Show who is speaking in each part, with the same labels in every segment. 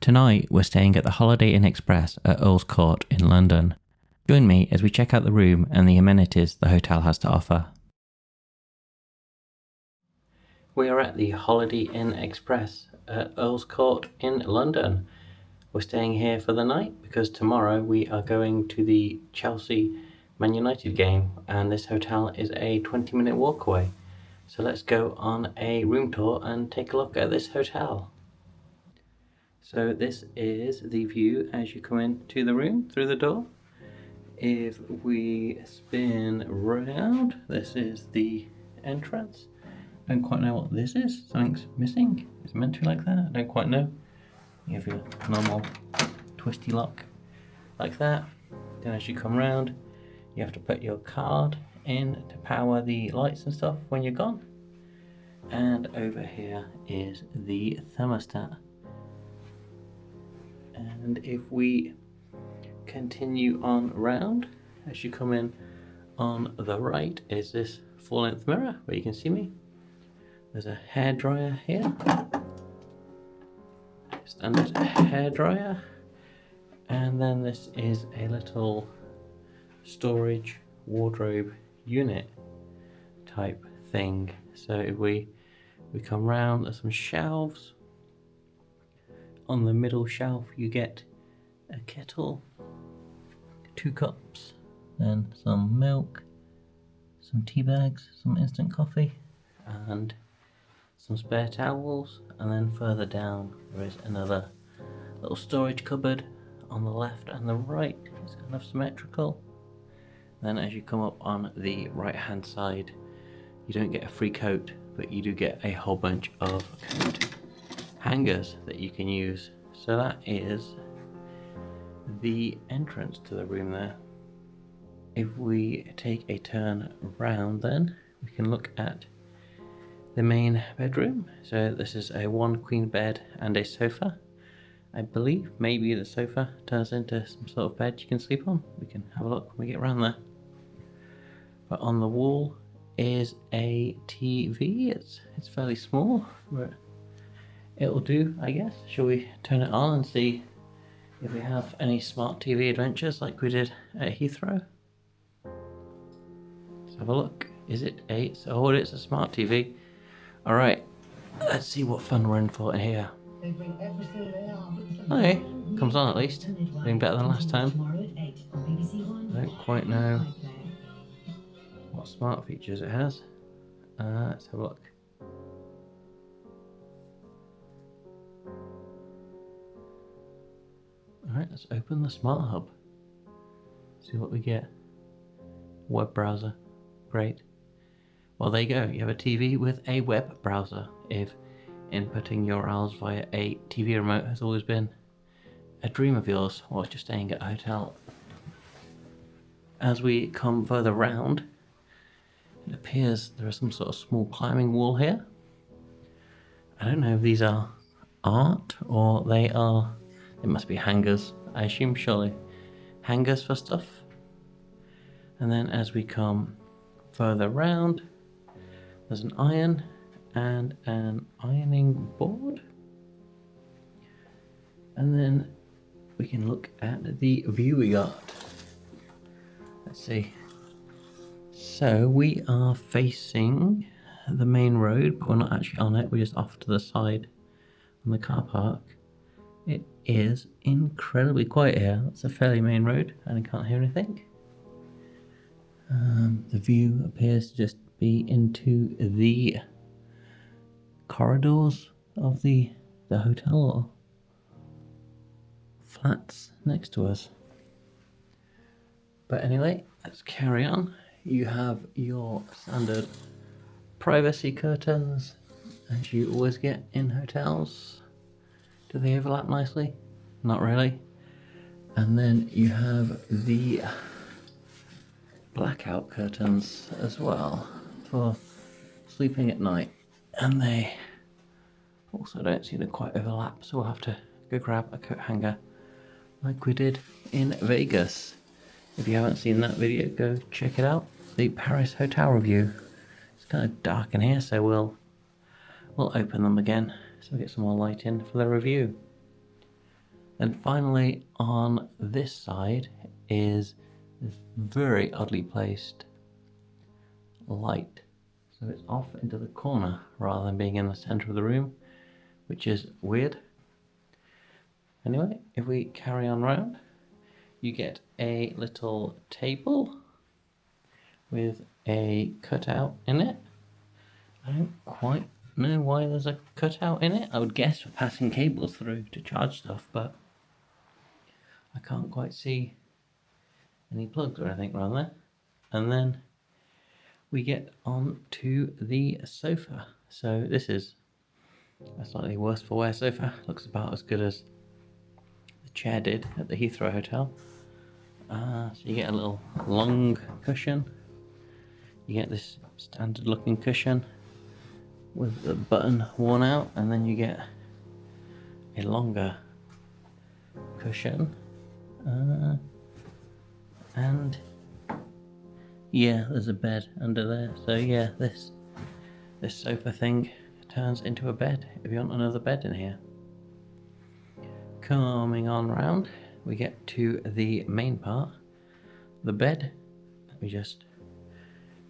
Speaker 1: Tonight, we're staying at the Holiday Inn Express at Earls Court in London. Join me as we check out the room and the amenities the hotel has to offer. We are at the Holiday Inn Express at Earls Court in London. We're staying here for the night because tomorrow we are going to the Chelsea Man United game, and this hotel is a 20-minute walk away. So let's go on a room tour and take a look at this hotel. So this is the view as you come into the room through the door. If we spin round, this is the entrance. I don't quite know what this is. Something's missing. It's meant to be like that. I don't quite know. You have your normal twisty lock like that. Then as you come round, you have to put your card in to power the lights and stuff when you're gone. And over here is the thermostat. And if we continue on round, as you come in on the right is this full-length mirror where you can see me. There's a hairdryer here, standard hairdryer, and then this is a little storage wardrobe unit type thing. So if we come round, there's some shelves. On the middle shelf you get a kettle, 2 cups, then some milk, some tea bags, some instant coffee, and some spare towels. And then further down there is another little storage cupboard on the left and the right. It's kind of symmetrical. Then as you come up on the right hand side, you don't get a free coat, but you do get a whole bunch of coat hangers that you can use. So that is the entrance to the room there. If we take a turn round, then we can look at the main bedroom. So this is a 1 queen bed and a sofa. I believe maybe the sofa turns into some sort of bed you can sleep on. We can have a look when we get around there. But on the wall is a TV. It's fairly small, but it'll do, I guess. Shall we turn it on and see if we have any smart TV adventures like we did at Heathrow? Let's have a look. Is it oh, it's a smart TV. Alright, let's see what fun we're in for in here. Okay, comes on at least. Doing better than last time. I don't quite know what smart features it has. Let's have a look. Alright, let's open the Smart Hub. See what we get. Web browser. Great. Well, there you go. You have a TV with a web browser. If inputting URLs via a TV remote has always been a dream of yours whilst you're staying at a hotel. As we come further round, it appears there is some sort of small climbing wall here. I don't know if these are art or they must be hangers, I assume, surely. Hangers for stuff. And then as we come further round, there's an iron and an ironing board. And then we can look at the view we got. Let's see. So we are facing the main road, but we're not actually on it. We're just off to the side on the car park. It is incredibly quiet here. That's a fairly main road and I can't hear anything. The view appears to just be into the corridors of the hotel or flats next to us. But anyway, let's carry on. You have your standard privacy curtains, as you always get in hotels. Do they overlap nicely? Not really. And then you have the blackout curtains as well for sleeping at night. And they also don't seem to quite overlap, so we'll have to go grab a coat hanger like we did in Vegas. If you haven't seen that video, go check it out. The Paris hotel review. It's kind of dark in here, so we'll open them again so we get some more light in for the review. And finally, on this side is this very oddly placed light. So it's off into the corner rather than being in the center of the room, which is weird. Anyway, if we carry on round, you get a little table with a cutout in it. I don't quite know why there's a cutout in it. I would guess for passing cables through to charge stuff, but I can't quite see any plugs or anything around there. And then we get on to the sofa. So this is a slightly worse for wear sofa. Looks about as good as the chair did at the Heathrow Hotel. So you get a little long cushion. You get this standard looking cushion with the button worn out, and then you get a longer cushion. And yeah, there's a bed under there. So yeah, this sofa thing turns into a bed if you want another bed in here. Coming on round, we get to the main part, the bed. Let me just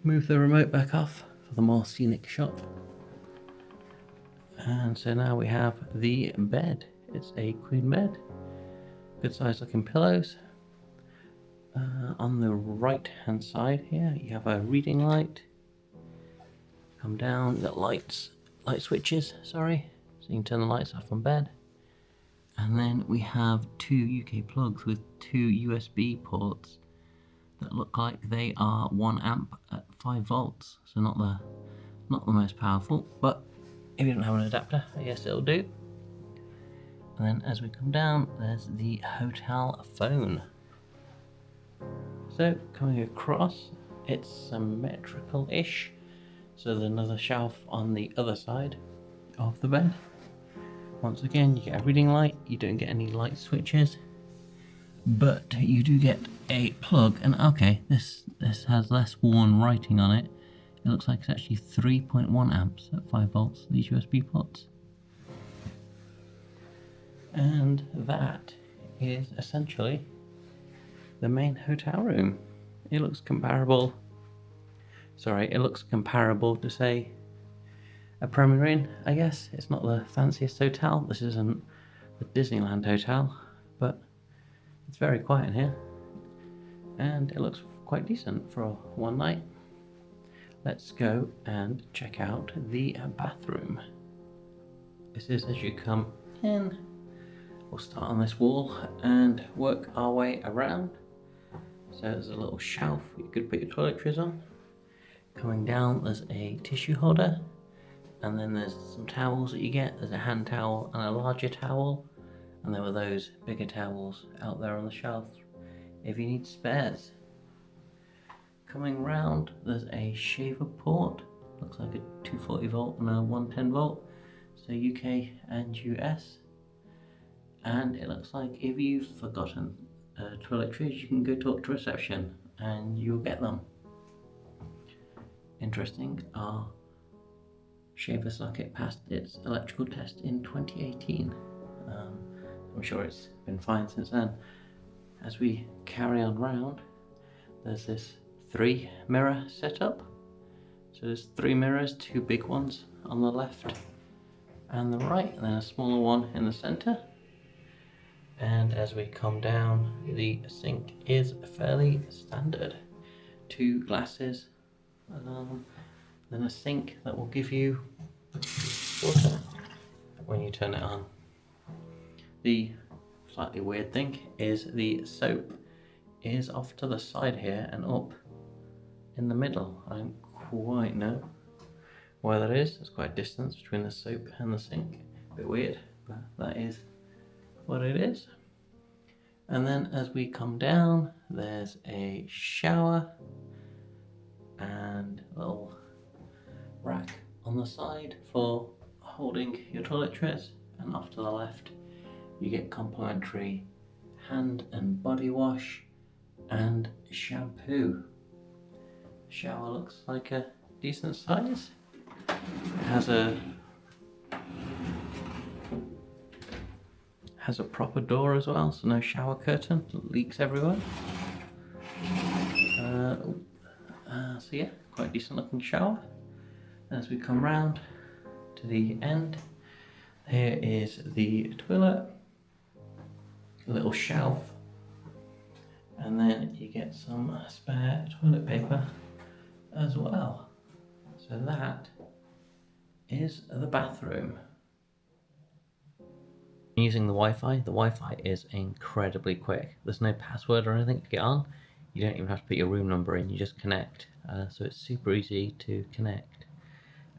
Speaker 1: move the remote back off for the more scenic shot. And so now we have the bed. It's a queen bed, good sized looking pillows. On the right hand side here, you have a reading light. Come down, you've got light switches, so you can turn the lights off from bed. And then we have two UK plugs with two USB ports that look like they are 1 amp at 5 volts. So not the most powerful, but if you don't have an adapter, I guess it'll do. And then as we come down, there's the hotel phone. So coming across, it's symmetrical-ish. So there's another shelf on the other side of the bed. Once again, you get a reading light. You don't get any light switches, but you do get a plug. And okay, this has less worn writing on it. It looks like it's actually 3.1 amps at 5 volts, these USB ports. And that is essentially the main hotel room. It looks comparable to, say, a Premier Inn, I guess. It's not the fanciest hotel. This isn't the Disneyland hotel, but it's very quiet in here. And it looks quite decent for one night. Let's go and check out the bathroom. This is as you come in. We'll start on this wall and work our way around. So there's a little shelf you could put your toiletries on. Coming down, there's a tissue holder, and then there's some towels that you get. There's a hand towel and a larger towel, and there were those bigger towels out there on the shelf if you need spares. Coming round, there's a shaver port. Looks like a 240 volt and a 110 volt, so UK and US. And it looks like if you've forgotten toiletries, you can go talk to reception and you'll get them. Interesting, our shaver socket passed its electrical test in 2018. I'm sure it's been fine since then. As we carry on round, there's this 3 mirror setup. So there's 3 mirrors, 2 big ones on the left and the right, and then a smaller one in the center. And as we come down, the sink is fairly standard. 2 glasses, then a sink that will give you water when you turn it on. The slightly weird thing is the soap is off to the side here and up in the middle. I don't quite know why that is. There's quite a distance between the soap and the sink. A bit weird, but that is what it is. And then as we come down, there's a shower and a little rack on the side for holding your toiletries, and off to the left you get complimentary hand and body wash and shampoo. The shower looks like a decent size. It has a proper door as well, so no shower curtain, leaks everywhere. So yeah, quite decent looking shower. As we come round to the end, here is the toilet, a little shelf, and then you get some spare toilet paper as well. So that is the bathroom. Using the Wi-Fi, is incredibly quick. There's no password or anything to get on. You don't even have to put your room number in, you just connect. So it's super easy to connect.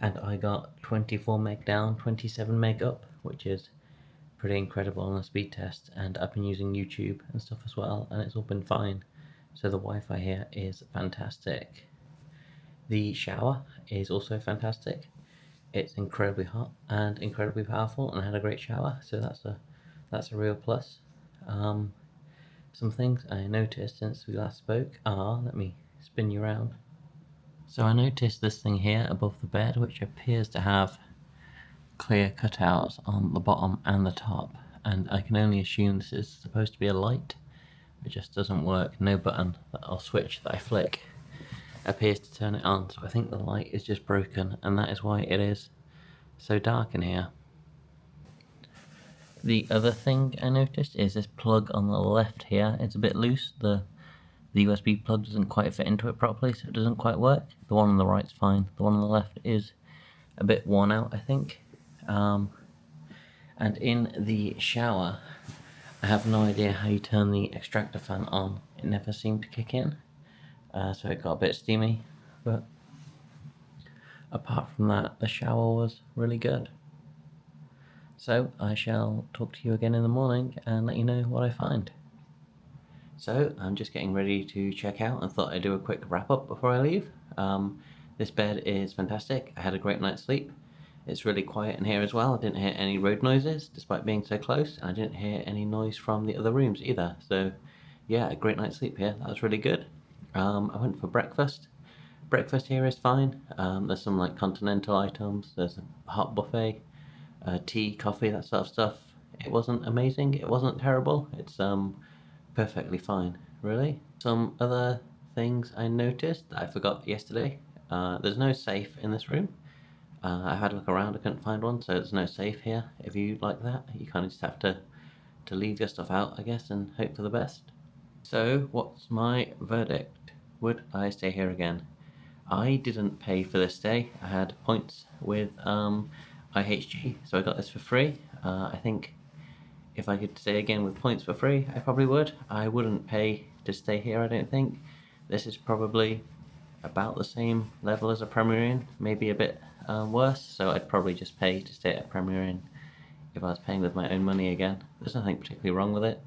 Speaker 1: And I got 24 meg down, 27 meg up, which is pretty incredible on a speed test. And I've been using YouTube and stuff as well, and it's all been fine. So the Wi-Fi here is fantastic. The shower is also fantastic. It's incredibly hot and incredibly powerful, and I had a great shower, so that's a real plus. Some things I noticed since we last spoke are, let me spin you around. So I noticed this thing here above the bed, which appears to have clear cutouts on the bottom and the top, and I can only assume this is supposed to be a light. It just doesn't work. No button or switch that I flick appears to turn it on, so I think the light is just broken, and that is why it is so dark in here. The other thing I noticed is this plug on the left here. It's a bit loose. The USB plug doesn't quite fit into it properly, so it doesn't quite work. The one on the right's fine. The one on the left is a bit worn out, I think. And in the shower, I have no idea how you turn the extractor fan on. It never seemed to kick in, so it got a bit steamy. But apart from that, the shower was really good. So I shall talk to you again in the morning and let you know what I find. So I'm just getting ready to check out and thought I'd do a quick wrap up before I leave. This bed is fantastic. I had a great night's sleep. It's really quiet in here as well. I didn't hear any road noises despite being so close. I didn't hear any noise from the other rooms either. So yeah, a great night's sleep here. That was really good. I went for breakfast. Breakfast here is fine. There's some like continental items. There's a hot buffet. Tea, coffee, that sort of stuff. It wasn't amazing, it wasn't terrible, it's perfectly fine, really. Some other things I noticed that I forgot yesterday. There's no safe in this room. I had a look around, I couldn't find one, so there's no safe here. If you like that, you kind of just have to leave your stuff out, I guess, and hope for the best. So, what's my verdict? Would I stay here again? I didn't pay for this stay. I had points with IHG, so I got this for free. I think if I could stay again with points for free, I probably would. I wouldn't pay to stay here, I don't think. This is probably about the same level as a Premier Inn, maybe a bit worse, so I'd probably just pay to stay at a Premier Inn if I was paying with my own money again. There's nothing particularly wrong with it.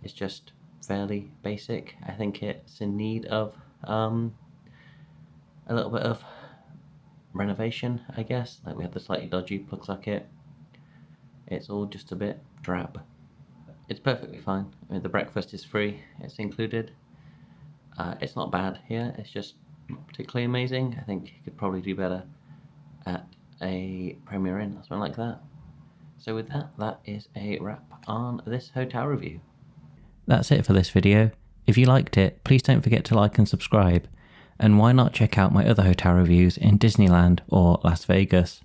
Speaker 1: It's just fairly basic. I think it's in need of a little bit of renovation, I guess. Like we had the slightly dodgy plug socket. It's all just a bit drab. It's perfectly fine. I mean, the breakfast is free. It's included. It's not bad here. It's just not particularly amazing. I think you could probably do better at a Premier Inn or something like that. So with that, that is a wrap on this hotel review. That's it for this video. If you liked it, please don't forget to like and subscribe. And why not check out my other hotel reviews in Disneyland or Las Vegas.